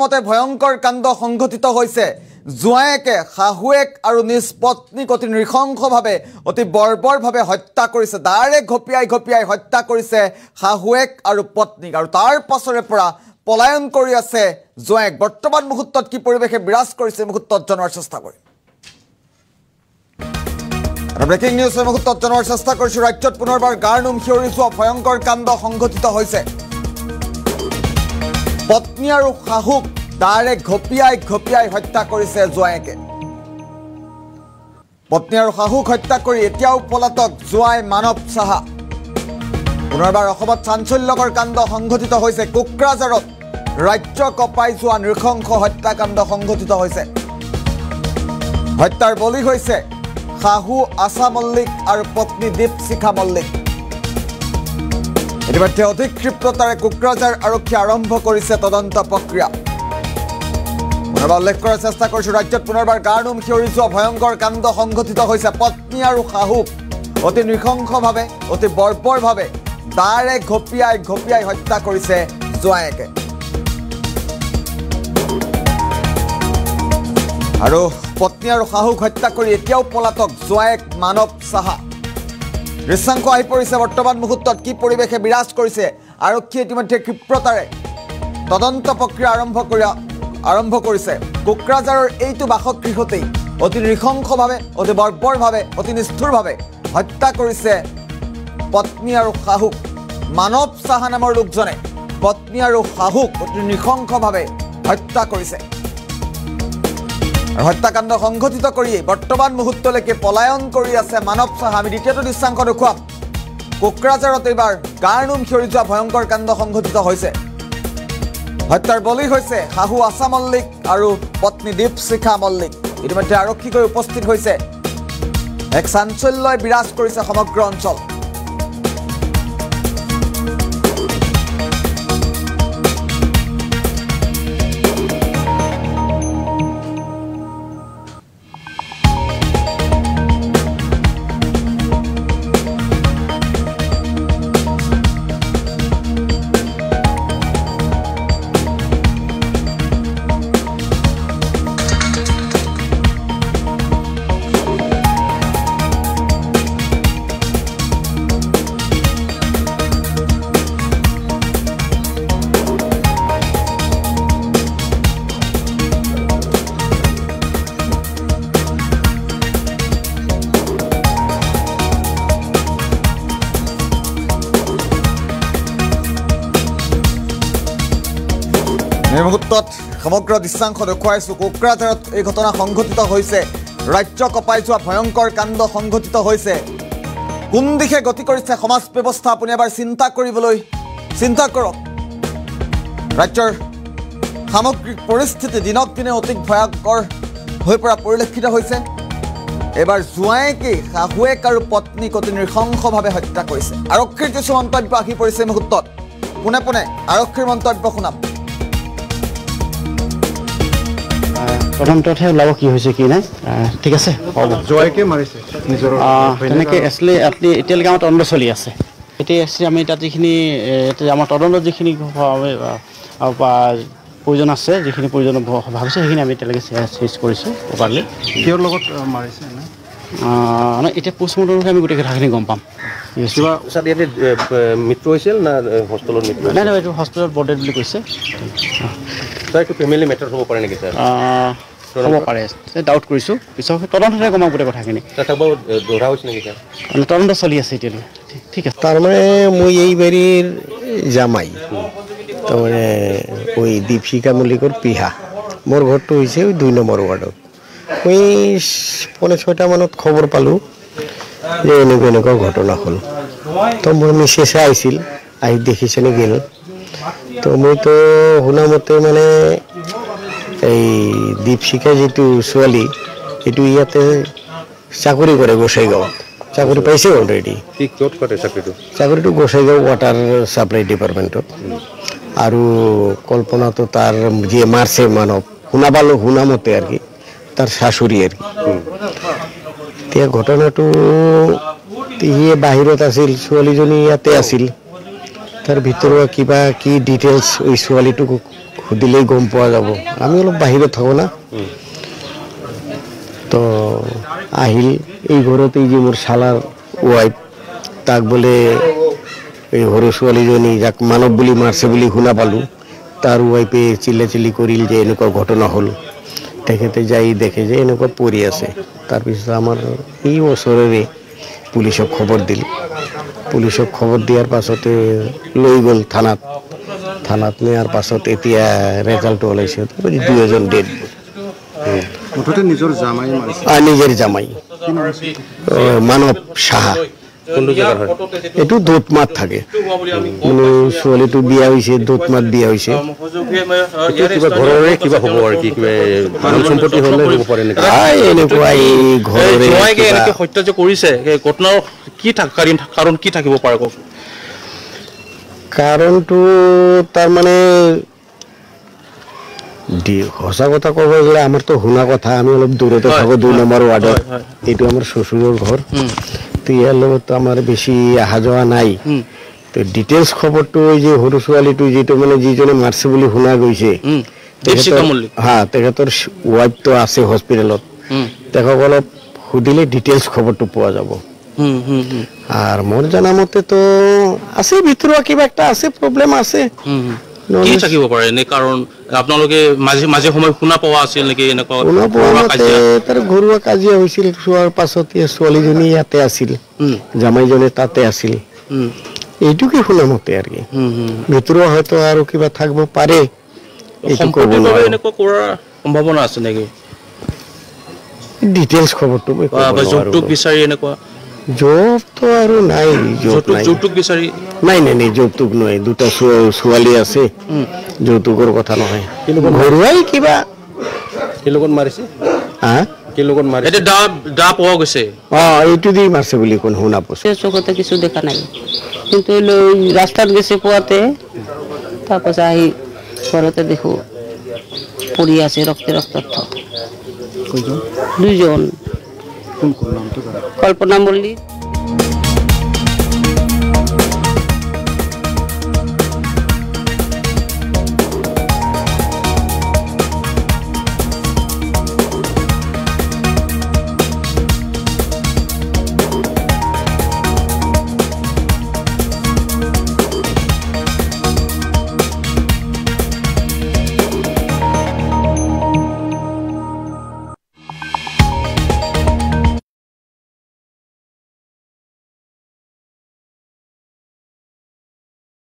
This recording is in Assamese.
মতে ভয়ঙ্কৰ কাণ্ড সংঘটিত হৈছে জুৱায়েকে শাহুৱেক আৰু নিজ পত্নীক অতি নৃশংসভাৱে অতি বৰ্বৰভাৱে হত্যা কৰিছে দাৰে ঘপিয়াই হত্যা কৰিছে শাহুৱেক আৰু পত্নীক আৰু তাৰ পাছৰে পৰা পলায়ন কৰি আছে জুৱায়েক বৰ্তমান মুহূৰ্তত কি পৰিৱেশে বিৰাজ কৰিছে মুহূৰ্তত জনাৰ চেষ্টা কৰিম ব্ৰেকিং নিউজ মুহূৰ্তত জনাৰ চেষ্টা কৰিছো ৰাজ্যত পুনৰবাৰ গাৰনুম শিয়ৰি যোৱা ভয়ঙ্কৰ কাণ্ড সংঘটিত হৈছে পত্নী আৰু শাহুক দাৰে ঘপিয়াই হত্যা কৰিছে জুৱায়েকে পত্নী আৰু শাহুক হত্যা কৰি এতিয়াও পলাতক জুৱাই মানৱ সাহা পুনৰবাৰ অসমত চাঞ্চল্যকৰ কাণ্ড সংঘটিত হৈছে কোকৰাঝাৰত ৰাজ্য কপাই যোৱা নৃশংস হত্যাকাণ্ড সংঘটিত হৈছে হত্যাৰ বলি হৈছে শাহু আশা মল্লিক আৰু পত্নী দীপশিখা মল্লিক ইতিমধ্যে অধিক ক্ষিপ্ৰতাৰে কোকৰাঝাৰ আৰক্ষী আৰম্ভ কৰিছে তদন্ত প্ৰক্ৰিয়া পুনৰবাৰ উল্লেখ কৰাৰ চেষ্টা কৰিছো ৰাজ্যত পুনৰবাৰ গাৰনুম শিয়ৰি যোৱা ভয়ঙ্কৰ কাণ্ড সংঘটিত হৈছে পত্নী আৰু শাহুক অতি নৃশংসভাৱে অতি বৰ্বৰভাৱে দাৰে ঘপিয়াই হত্যা কৰিছে জুৱায়েকে আৰু পত্নী আৰু শাহুক হত্যা কৰি এতিয়াও পলাতক জুৱায়েক মানৱ সাহা দৃশ্যাংশ আহি পৰিছে বৰ্তমান মুহূৰ্তত কি পৰিৱেশে বিৰাজ কৰিছে আৰক্ষীয়ে ইতিমধ্যে ক্ষিপ্ৰতাৰে তদন্ত প্ৰক্ৰিয়া আৰম্ভ কৰিছে কোকৰাঝাৰৰ এইটো বাসগৃহতেই অতি নৃশংসভাৱে অতি বৰ্বৰভাৱে অতি নিষ্ঠুৰভাৱে হত্যা কৰিছে পত্নী আৰু শাহুক মানৱ সাহা নামৰ লোকজনে পত্নী আৰু শাহুক অতি নৃশংসভাৱে হত্যা কৰিছে আৰু হত্যাকাণ্ড সংঘটিত কৰি বৰ্তমান মুহূৰ্তলৈকে পলায়ন কৰি আছে মানৱ সাহা আমি দ্বিতীয়টো দৃশ্যাংশ দেখুৱাম কোকৰাঝাৰত এইবাৰ গাৰনুম শিয়ৰি যোৱা ভয়ঙ্কৰ কাণ্ড সংঘটিত হৈছে হত্যাৰ বলি হৈছে শাহু আশা মল্লিক আৰু পত্নী দীপশিখা মল্লিক ইতিমধ্যে আৰক্ষী গৈ উপস্থিত হৈছে এক চাঞ্চল্যই বিৰাজ কৰিছে সমগ্ৰ অঞ্চল এই মুহূৰ্তত সমগ্ৰ দৃশ্যাংশ দেখুৱাইছো কোকৰাঝাৰত এই ঘটনা সংঘটিত হৈছে ৰাজ্য কপাই যোৱা ভয়ঙ্কৰ কাণ্ড সংঘটিত হৈছে কোন দিশে গতি কৰিছে সমাজ ব্যৱস্থা আপুনি এবাৰ চিন্তা কৰক ৰাজ্যৰ সামগ্ৰিক পৰিস্থিতি দিনক দিনে অতি ভয়ংকৰ হৈ পৰা পৰিলক্ষিত হৈছে এবাৰ জুৱায়েকে শাহুৱেক আৰু পত্নীক অতি নৃশংসভাৱে হত্যা কৰিছে আৰক্ষীৰ কিছু মন্তব্য আহি পৰিছে মুহূৰ্তত পোনে আৰক্ষীৰ মন্তব্য শুনাম তদন্ততহে ওলাব কি হৈছে কি নাই ঠিক আছে হ'ব জুৱায়েকে মাৰিছে নিজৰ তেনেকৈ এতিয়ালৈকে আমাৰ তদন্ত চলি আছে এতিয়া আমি তাত যিখিনি আমাৰ তদন্তত যিখিনি প্ৰয়োজন আছে যিখিনি প্ৰয়োজন ভাবিছে সেইখিনি আমি এতিয়ালৈকে চেজ কৰিছোঁ প্ৰপাৰলি কিহৰ লগত মাৰিছে এতিয়া পোষ্টমৰ্টমকে আমি গোটেই কথাখিনি গম পাম কিবা ইয়াতে মৃত্যু হৈছিল না হস্পিটেলত মৃত্যু নাই এইটো হস্পিটেলত বৰ্ডেড বুলি কৈছে এইটো ফেমিলি মেটাৰ হ'ব পাৰে নেকি ছাৰ হ'ব পাৰে ডাউট কৰিছোঁ পিছত তদন্ততে গম গোটেই কথাখিনি দৌৰা হৈছে নেকি ছাৰ তদন্ত চলি আছে এতিয়ালৈ ঠিক আছে তাৰমানে মই এই বাড়িৰ জামাই তাৰমানে ওই দীপশিখা মল্লিকৰ পিহা মোৰ ঘৰটো হৈছে ওই 2 নম্বৰ ৱাৰ্ডত মই 5:30 মানত খবৰ পালোঁ যে এনেকুৱা ঘটনা হ'ল তো মোৰ মিছেছে আহিছিল আহি দেখিছেনে গেল তো মইতো শুনা মতে মানে এই দীপশিখা যেটো ছোৱালী এটো ইয়াতে চাকৰি কৰে গোসাইগাঁৱত চাকৰি পাইছে অলৰেডি কি ক'ত কৰে চাকৰিটো গোসাইগাঁও ৱাটাৰ সাপ্লাই ডিপাৰ্টমেণ্টত আৰু কল্পনাটো তাৰ যে মাৰছে মানৱ শুনা মতে আৰ কি তাৰ শাশুড়ি আৰ কি এতিয়া ঘটনাটো ইয়ে বাহিৰত আছিল ছোৱালীজনী ইয়াতে আছিল তাৰ ভিতৰুৱা কিবা কি ডিটেইলছ ওই ছোৱালীটো সুধিলেই গম পোৱা যাব আমি অলপ বাহিৰত থাকোঁ না তো আহিল এই ঘৰত এই যে মোৰ শালাৰ ৱাইফ তাক বোলে এই সৰু ছোৱালীজনী যাক মানৱ বুলি মাৰছে বুলি শুনা পালোঁ তাৰ ৱাইফে চিল্লা কৰিল যে এনেকুৱা ঘটনা হ'ল তেখেতে যাই দেখে যে এনেকুৱা পৰি আছে তাৰপিছত আমাৰ এই ওচৰৰে পুলিচক খবৰ দিল পুলিচক খবৰ দিয়াৰ পাছতে লৈ গ'ল থানাত নিয়াৰ পাছত এতিয়া ৰেজাল্টটো ওলাইছে দুই এজন ডেড মুঠতে নিজৰ জামাই মাৰিছে নিজের জামাই মানব সাহা কোনটো জেগাত হয় এইটো দোতমাত থাকে মানে ছোৱালীটো বিয়া হৈছে দোতমাত বিয়া হৈছে এতিয়া কিবা ঘৰৰে কিবা হ'ব আৰু কি কিবা ধন সম্পত্তি হ'লে হ'ব পাৰে নেকি এনেকুৱা এই ঘৰৰে জোঁৱাইকে এনেকে হত্যা যে কৰিছে এই ঘটনাৰ কি কাৰণ কি থাকিব পাৰে কওক কাৰণটো তাৰমানে সঁচা কথা ক'ব গ'লে আমাৰতো শুনা কথা আমি অলপ দূৰতে থাকোঁ 2 নম্বৰ ৱাৰ্ডত এইটো আমাৰ শ্বশুৰৰ ঘৰ তো ইয়াৰ লগত আমাৰ বেছি অহা যোৱা নাই তো ডিটেইলছ খবৰটো এই যে সৰু ছোৱালীটো যিটো মানে যিজনে মাৰছে বুলি শুনা গৈছে তেখেতৰ ৱাইফটো আছে হস্পিটেলত তেখেতক অলপ সুধিলে ডিটেইলছ খবৰটো পোৱা যাব আৰ মোৰ জানা মতে তো আছে ভিতৰুৱা কিবা একটা আছে প্ৰবলেম আছে কি থাকিব পাৰে নে কাৰণ আপোনালোকে মাঝে সময় শুনা পোৱা আছিল নেকি এনেকুৱা তাৰ ঘৰুৱা কাজিয়া হৈছিল চোৱাৰ পাছত ছোৱালীজনী ইয়াতে আছিল জামাইজনে তাতে আছিল এইটোকে শুনা মতে আৰ কি ভিতৰুৱা হয়তো আৰু কিবা থাকিব পাৰে এইটো ক'ব নোৱাৰো এনেকুৱা কৰাৰ সম্ভাৱনা আছে নেকি ডিটেইলছ খবৰটো মই ক'ব নোৱাৰো যৌতুক বিচাৰি এনেকুৱা জব তো আৰু নাই যৌতুক বিচাৰি নাই যৌতুক নহয় দুটা ছোৱালী আছে যৌতুকৰ কথা নহয় কিন্তু ঘৰুৱাই কিবা কি লগত মাৰিছে কি লগত মাৰিছে এটা দা পোৱা গৈছে এইটো দি মাৰছে বুলি কোন শুনা পাইছে চকুতে কিছু দেখা নাই কিন্তু ৰাস্তাত গেছে পোৱাতে তাৰপাছত আহি ঘৰতে দেখো পৰি আছে ৰক্তে দুজন কল্পনা মল্লিক